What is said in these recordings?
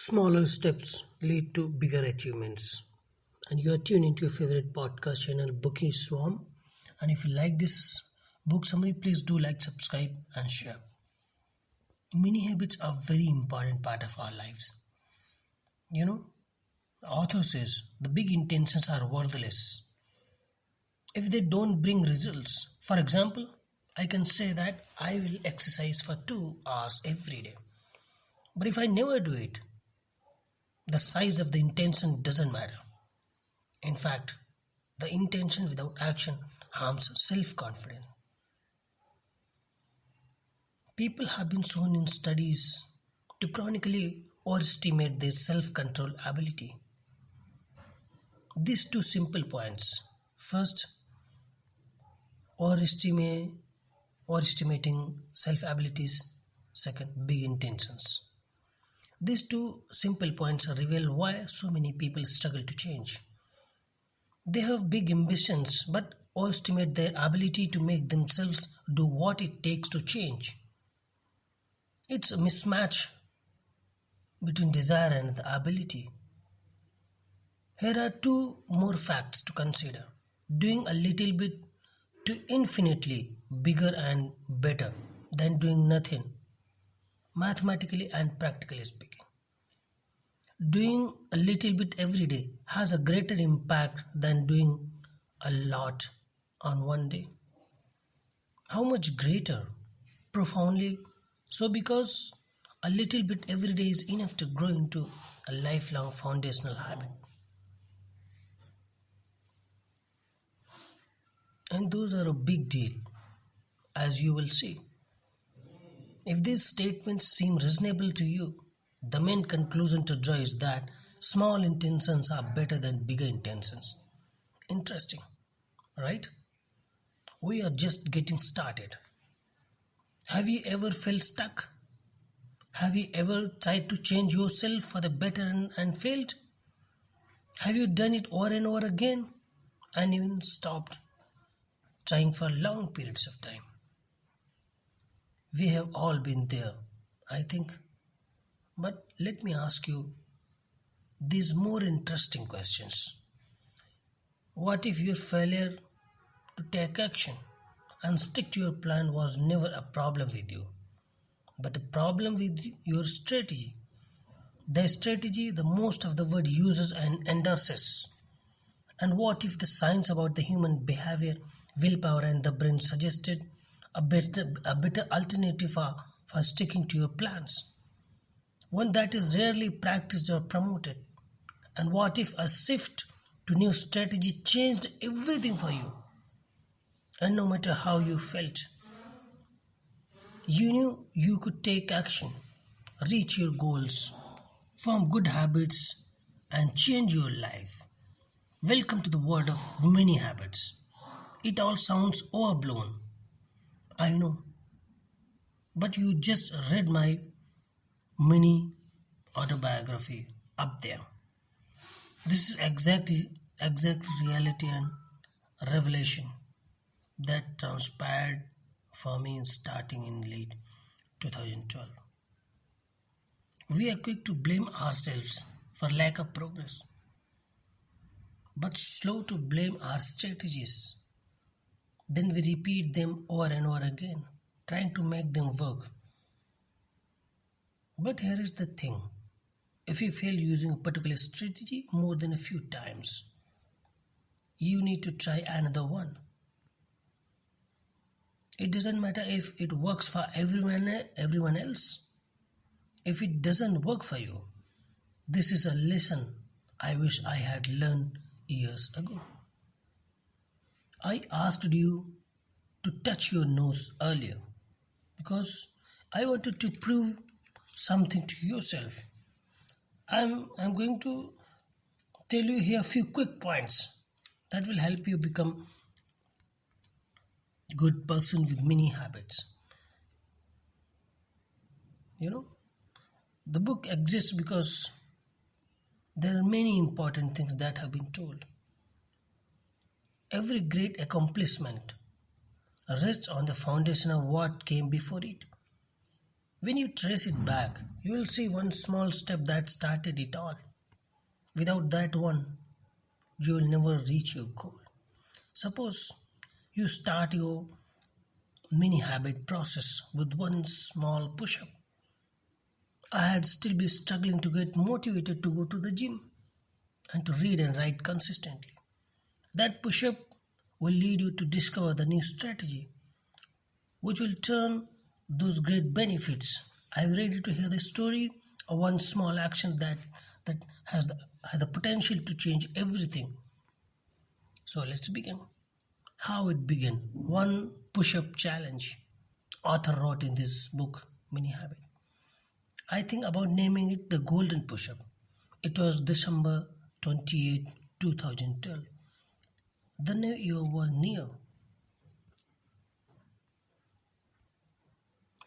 Smaller steps lead to bigger achievements. And you are tuned into your favorite podcast channel, Bookie Swarm. And if you like this book summary, please do like, subscribe, and share. Mini habits are very important part of our lives. You know, the author says the big intentions are worthless if they don't bring results. For example, I can say that I will exercise for 2 hours every day. But if I never do it, the size of the intention doesn't matter. In fact, the intention without action harms self confidence. People have been shown in studies to chronically overestimate their self control ability. These two simple points. First, overestimate, overestimating self abilities. Second, big intentions. These two simple points reveal why so many people struggle to change. They have big ambitions but overestimate their ability to make themselves do what it takes to change. It's a mismatch between desire and the ability. Here are two more facts to consider. Doing a little bit to infinitely bigger and better than doing nothing, mathematically and practically speaking. Doing a little bit every day has a greater impact than doing a lot on one day. How much greater? Profoundly so, because a little bit every day is enough to grow into a lifelong foundational habit. And those are a big deal, as you will see. If these statements seem reasonable to you, the main conclusion to draw is that small intentions are better than bigger intentions. Interesting, right? We are just getting started. Have you ever felt stuck? Have you ever tried to change yourself for the better and failed? Have you done it over and over again and even stopped trying for long periods of time? We have all been there, I think. But let me ask you these more interesting questions. What if your failure to take action and stick to your plan was never a problem with you, but a problem with your strategy? The strategy, the most of the word uses and endorses. And what if the science about the human behavior, willpower, and the brain suggested a better alternative for sticking to your plans? One that is rarely practiced or promoted. And what if a shift to new strategy changed everything for you? And no matter how you felt, you knew you could take action, reach your goals, form good habits, and change your life. Welcome to the world of many habits. It all sounds overblown, I know, but you just read my mini autobiography up there. This is exact reality and revelation that transpired for me starting in late 2012. We are quick to blame ourselves for lack of progress, but slow to blame our strategies. Then we repeat them over and over again, trying to make them work. But here is the thing, if you fail using a particular strategy more than a few times, you need to try another one. It doesn't matter if it works for everyone else. If it doesn't work for you, this is a lesson I wish I had learned years ago. I asked you to touch your nose earlier because I wanted to prove something to yourself. I'm going to tell you here a few quick points that will help you become a good person with many habits. You know, the book exists because there are many important things that have been told. Every great accomplishment rests on the foundation of what came before it. When you trace it back, you will see one small step that started it all. Without that one, you will never reach your goal. Suppose you start your mini habit process with one small push up. I had still be struggling to get motivated to go to the gym and to read and write consistently. That push up will lead you to discover the new strategy, which will turn those great benefits. Are you ready to hear the story of one small action that has the potential to change everything? So let's begin. How it began. One push up challenge. Author wrote in this book, Mini Habit. I think about naming it the Golden Push Up. It was December 28, 2012. The new year was near,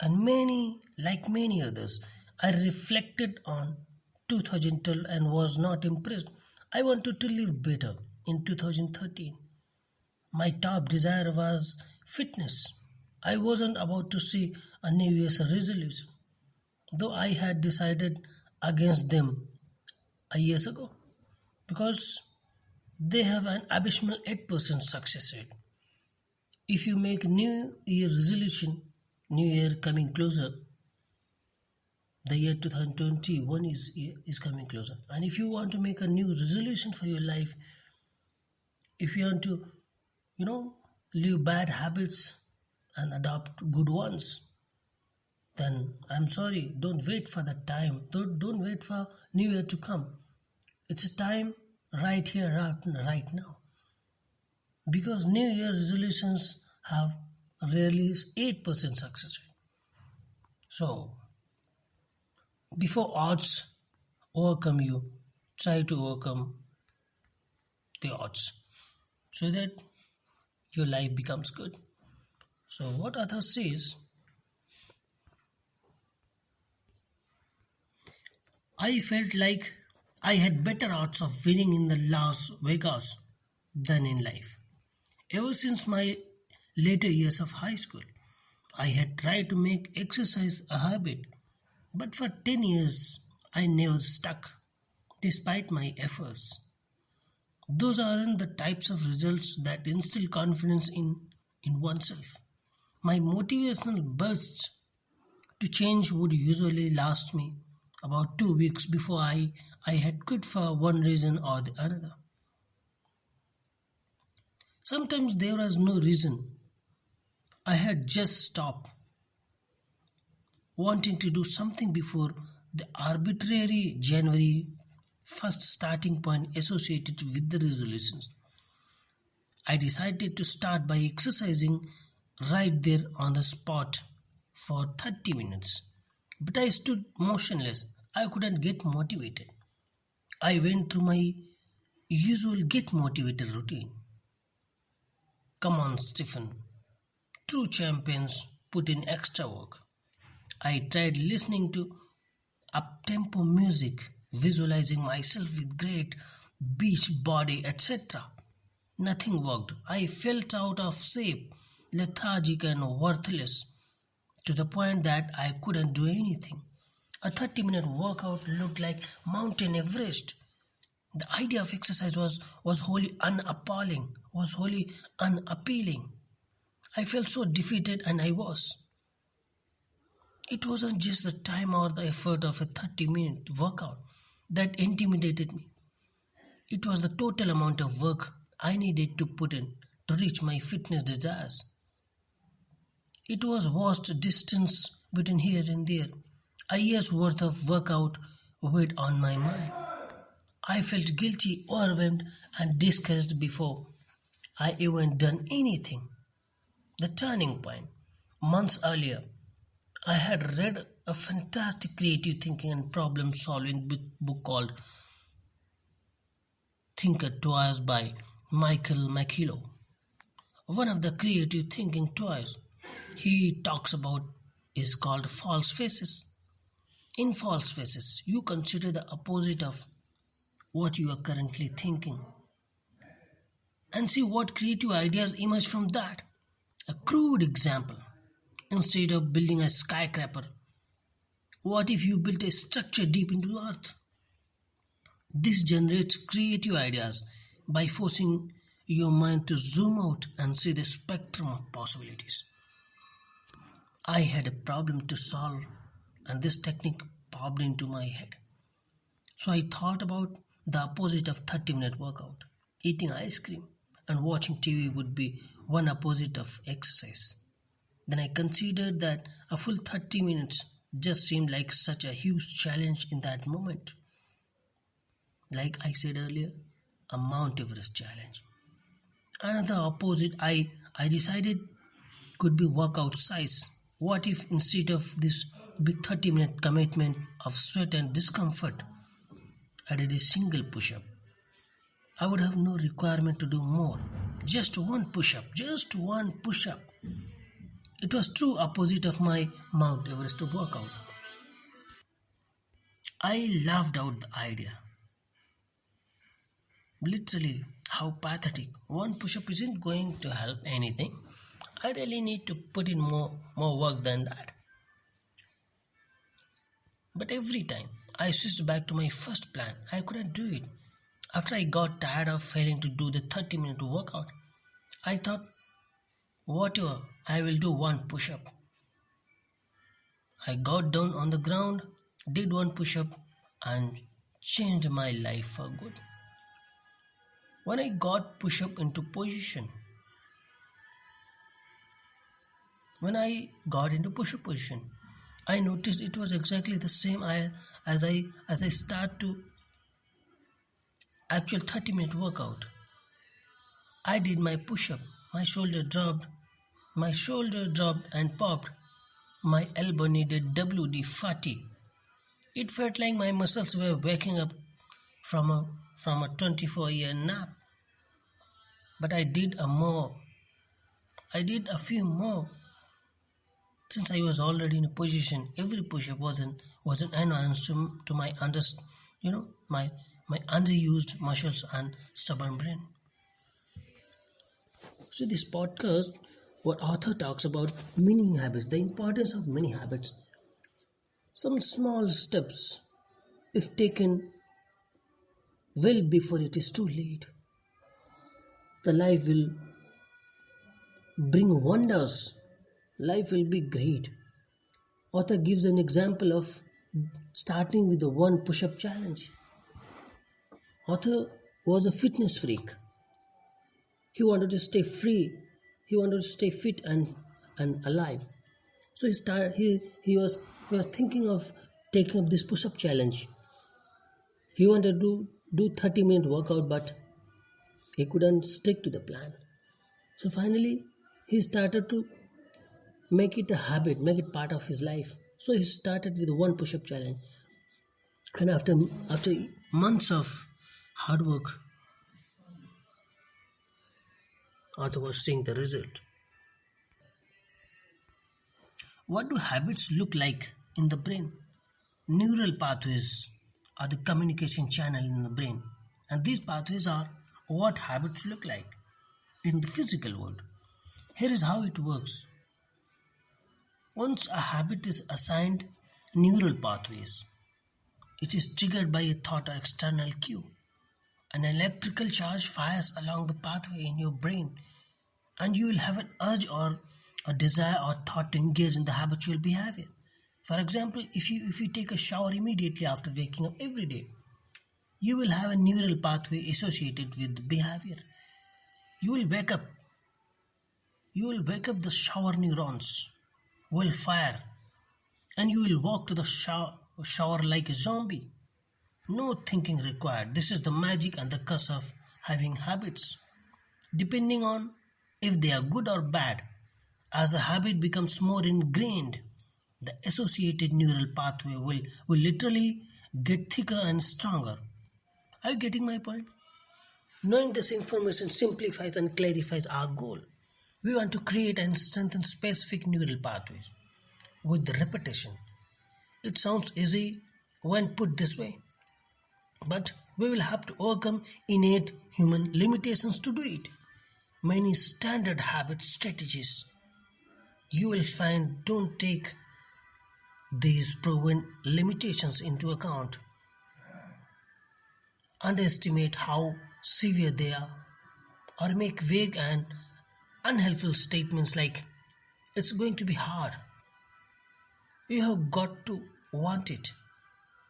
and like many others, I reflected on 2012 and was not impressed. I wanted to live better in 2013. My top desire was fitness. I wasn't about to see a New Year's resolution, though I had decided against them a years ago because they have an abysmal 8% success rate. If you make New Year resolution, New Year coming closer, the year 2021 is coming closer. And if you want to make a new resolution for your life, if you want to, you know, leave bad habits and adopt good ones, then I'm sorry, don't wait for that time. Don't wait for New Year to come. It's a time right here, right now. Because New Year resolutions have rarely 8% success rate. So, before odds overcome you, try to overcome the odds so that your life becomes good. So, what author says, I felt like I had better odds of winning in the Las Vegas than in life. Ever since my later years of high school, I had tried to make exercise a habit, but for 10 years I never stuck, despite my efforts. Those aren't the types of results that instill confidence in oneself. My motivational bursts to change would usually last me about 2 weeks before I had quit for one reason or the another. Sometimes there was no reason. I had just stopped wanting to do something before the arbitrary January 1st starting point associated with the resolutions. I decided to start by exercising right there on the spot for 30 minutes. But I stood motionless. I couldn't get motivated. I went through my usual get motivated routine. Come on, Stephen. True champions put in extra work. I tried listening to up-tempo music, visualizing myself with great beach body, etc. Nothing worked. I felt out of shape, lethargic and worthless to the point that I couldn't do anything. A 30-minute workout looked like Mountain Everest. The idea of exercise was wholly unappealing. I felt so defeated and I was. It wasn't just the time or the effort of a 30-minute workout that intimidated me. It was the total amount of work I needed to put in to reach my fitness desires. It was vast distance between here and there. A year's worth of workout weighed on my mind. I felt guilty, overwhelmed, and discouraged before I even done anything. The turning point. Months earlier, I had read a fantastic creative thinking and problem solving book called Thinker Twice by Michael McKello. One of the creative thinking toys he talks about is called false faces. In false faces, you consider the opposite of what you are currently thinking and see what creative ideas emerge from that. A crude example. Instead of building a skyscraper, What if you built a structure deep into the earth? This generates creative ideas by forcing your mind to zoom out and see the spectrum of possibilities. I had a problem to solve, and this technique popped into my head. So I thought about the opposite of 30-minute workout. Eating ice cream and watching TV would be one opposite of exercise. Then I considered that a full 30 minutes just seemed like such a huge challenge in that moment. Like I said earlier, a Mount Everest challenge. Another opposite I decided could be workout size. What if instead of this big 30-minute commitment of sweat and discomfort, I did a single push up? I would have no requirement to do more. Just one push up, just one push up. It was true opposite of my Mount Everest workout. I laughed out the idea. Literally, how pathetic. One push up isn't going to help anything. I really need to put in more work than that. But every time I switched back to my first plan, I couldn't do it. After I got tired of failing to do the 30-minute workout, I thought, whatever, I will do one push up. I got down on the ground, did one push up, and changed my life for good. When I got push up into position, when I got into push up position, I noticed it was exactly the same as I start to actual 30-minute workout. I did my push up, my shoulder dropped and popped. My elbow needed WD-40. It felt like my muscles were waking up from a 24-year nap. But I did a more. I did a few more. Since I was already in a position, every push-up was an enhance to my my underused muscles and stubborn brain. So this podcast, what author talks about mini habits, the importance of mini habits. Some small steps, if taken well before it is too late, the life will bring wonders. Life will be great. Author gives an example of starting with the one push-up challenge. Author was a fitness freak. He wanted to stay free. He wanted to stay fit and alive. So he was thinking of taking up this push-up challenge. He wanted to do 30-minute workout, but he couldn't stick to the plan. So finally, he started to make it a habit, make it part of his life. So he started with one push-up challenge. And after months of hard work, Arthur was seeing the result. What do habits look like in the brain? Neural pathways are the communication channel in the brain, and these pathways are what habits look like in the physical world. Here is how it works. Once a habit is assigned neural pathways, it is triggered by a thought or external cue. An electrical charge fires along the pathway in your brain, and you will have an urge or a desire or thought to engage in the habitual behavior. For example, if you take a shower immediately after waking up every day, you will have a neural pathway associated with the behavior. You will wake up. The shower neurons will fire, and you will walk to the shower like a zombie. No thinking required. This is the magic and the curse of having habits. Depending on if they are good or bad, as a habit becomes more ingrained, the associated neural pathway will literally get thicker and stronger. Are you getting my point? Knowing this information simplifies and clarifies our goal. We want to create and strengthen specific neural pathways with repetition. It sounds easy when put this way, but we will have to overcome innate human limitations to do it. Many standard habit strategies you will find don't take these proven limitations into account, underestimate how severe they are, or make vague and unhelpful statements like, it's going to be hard. You have got to want it.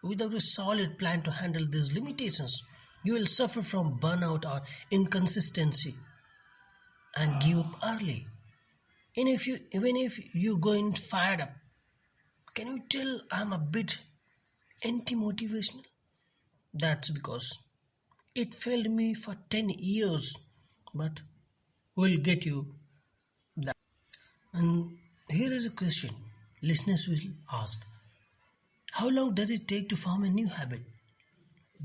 Without a solid plan to handle these limitations, you will suffer from burnout or inconsistency and give up early. And even if you go in fired up, can you tell I'm a bit anti-motivational? That's because it failed me for 10 years, but we'll get you that. And here is a question listeners will ask: how long does it take to form a new habit?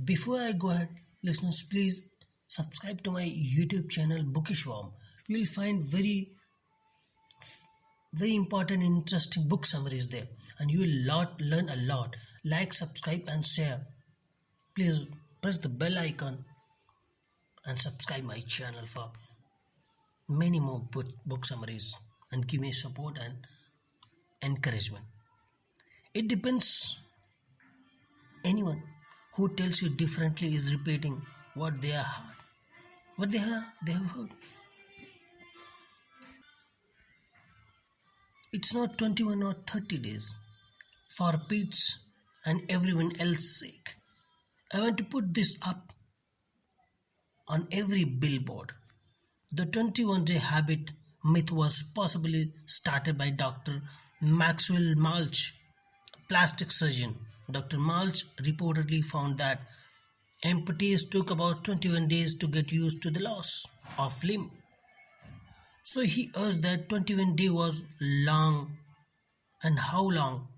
Before I go ahead, listeners, please subscribe to my YouTube channel Bookish Worm. You will find very important interesting book summaries there, and you will learn a lot. Like, subscribe, and share. Please press the bell icon and subscribe my channel for many more book summaries and give me support and encouragement. It depends. Anyone who tells you differently is repeating what they are what they have heard. It's not 21 or 30 days. For Pete's and everyone else's sake, I want to put this up on every billboard. The 21-day habit myth was possibly started by Dr. Maxwell Maltz, a plastic surgeon. Dr. Maltz reportedly found that amputees took about 21 days to get used to the loss of limb. So he urged that 21 days was long, and how long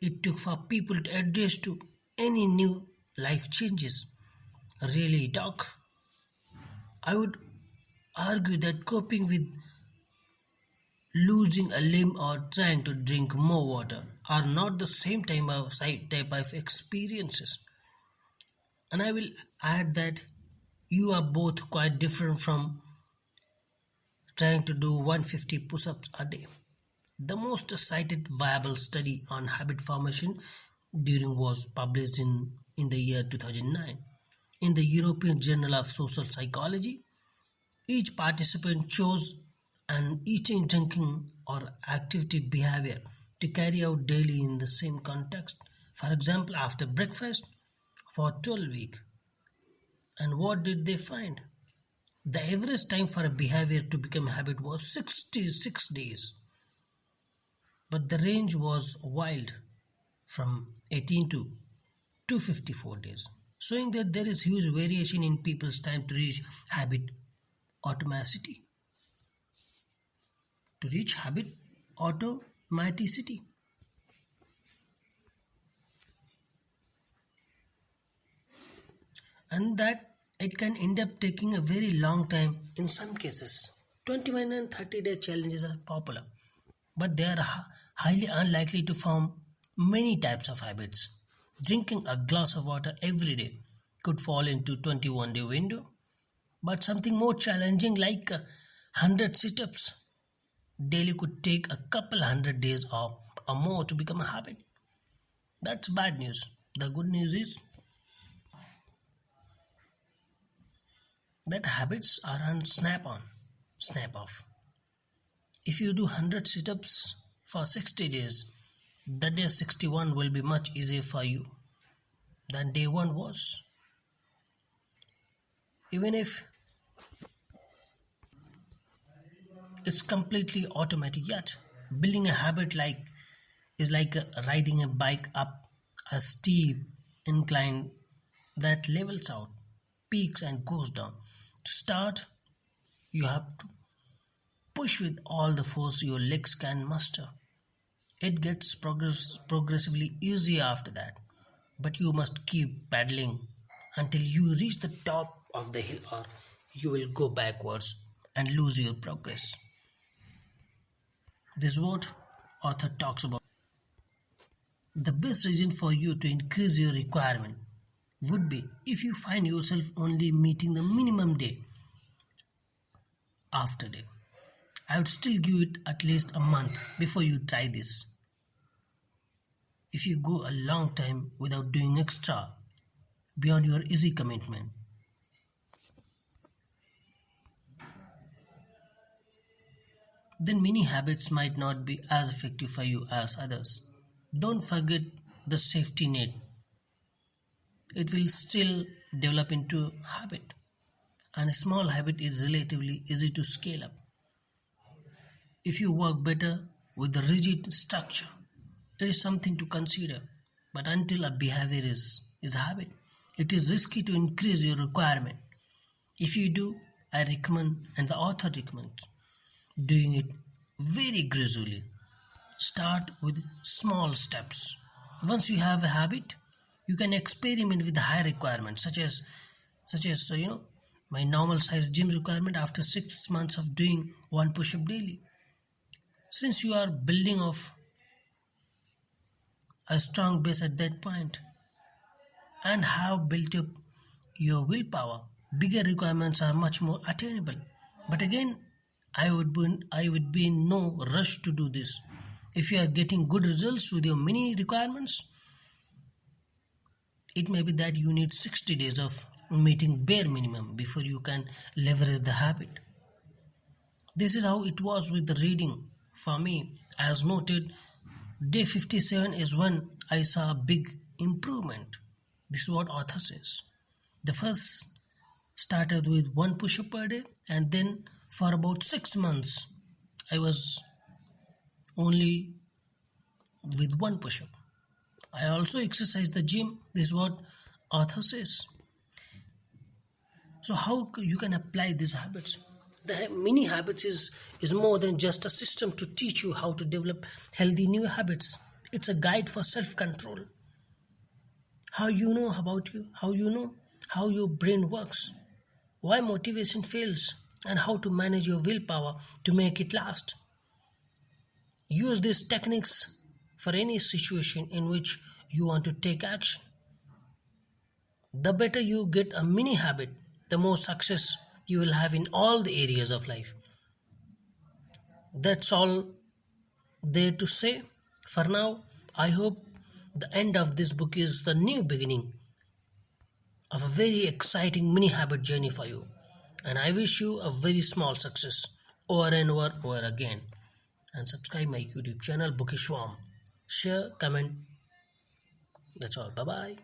it took for people to adjust to any new life changes. Really, doc? I would argue that coping with losing a limb or trying to drink more water are not the same type of experiences. And I will add that you are both quite different from trying to do 150 push-ups a day. The most cited viable study on habit formation during was published in the year 2009 in the European Journal of Social Psychology. Each participant chose an eating, drinking, or activity behavior to carry out daily in the same context. For example, after breakfast for 12 weeks. And what did they find? The average time for a behavior to become a habit was 66 days. But the range was wild, from 18 to 254 days, showing that there is huge variation in people's time to reach habit automaticity. To reach habit automaticity. And that it can end up taking a very long time in some cases. 21 and 30-day challenges are popular, but they are highly unlikely to form many types of habits. Drinking a glass of water every day could fall into 21-day window, but something more challenging like 100 sit-ups daily could take a couple hundred days or more to become a habit. That's bad news. The good news is that habits are on snap off. If you do 100 sit-ups for 60 days, the day 61 will be much easier for you than day 1 was. Even if it's completely automatic, yet building a habit is like riding a bike up a steep incline that levels out, peaks and goes down. To start, you have to push with all the force your legs can muster. It gets progressively easier after that, but you must keep paddling until you reach the top of the hill, or you will go backwards and lose your progress. This is what author talks about. The best reason for you to increase your requirement would be if you find yourself only meeting the minimum day after day. I would still give it at least a month before you try this. if you go a long time without doing extra beyond your easy commitment. Then many habits might not be as effective for you as others. Don't forget the safety net. It will still develop into habit, and a small habit is relatively easy to scale up. If you work better with the rigid structure, it is something to consider. But until a behavior is a habit, it is risky to increase your requirement. If you do, I recommend, and the author recommends, doing it very gradually. Start with small steps. Once you have a habit, you can experiment with high requirements, such as my normal size gym requirement after 6 months of doing one push-up daily. Since you are building off a strong base at that point and have built up your willpower, bigger requirements are much more attainable. But again, I would be in no rush to do this. If you are getting good results with your mini requirements, it may be that you need 60 days of meeting bare minimum before you can leverage the habit. This is how it was with the reading for me. As noted, day 57 is when I saw a big improvement. This is what author says. The first started with one push-up per day, and then for about 6 months I was only with one push-up. I also exercise the gym. This is what author says. So how you can apply these habits? The mini habits is more than just a system to teach you how to develop healthy new habits. It's a guide for self-control. How you know about you, how you know how your brain works, why motivation fails, and how to manage your willpower to make it last. Use these techniques for any situation in which you want to take action. The better you get a mini habit, the more success you will have in all the areas of life. That's all there to say for now. I hope the end of this book is the new beginning of a very exciting mini habit journey for you. And I wish you a very small success over and over again. And subscribe my YouTube channel Bookishwarm. Share, comment. That's all. Bye bye.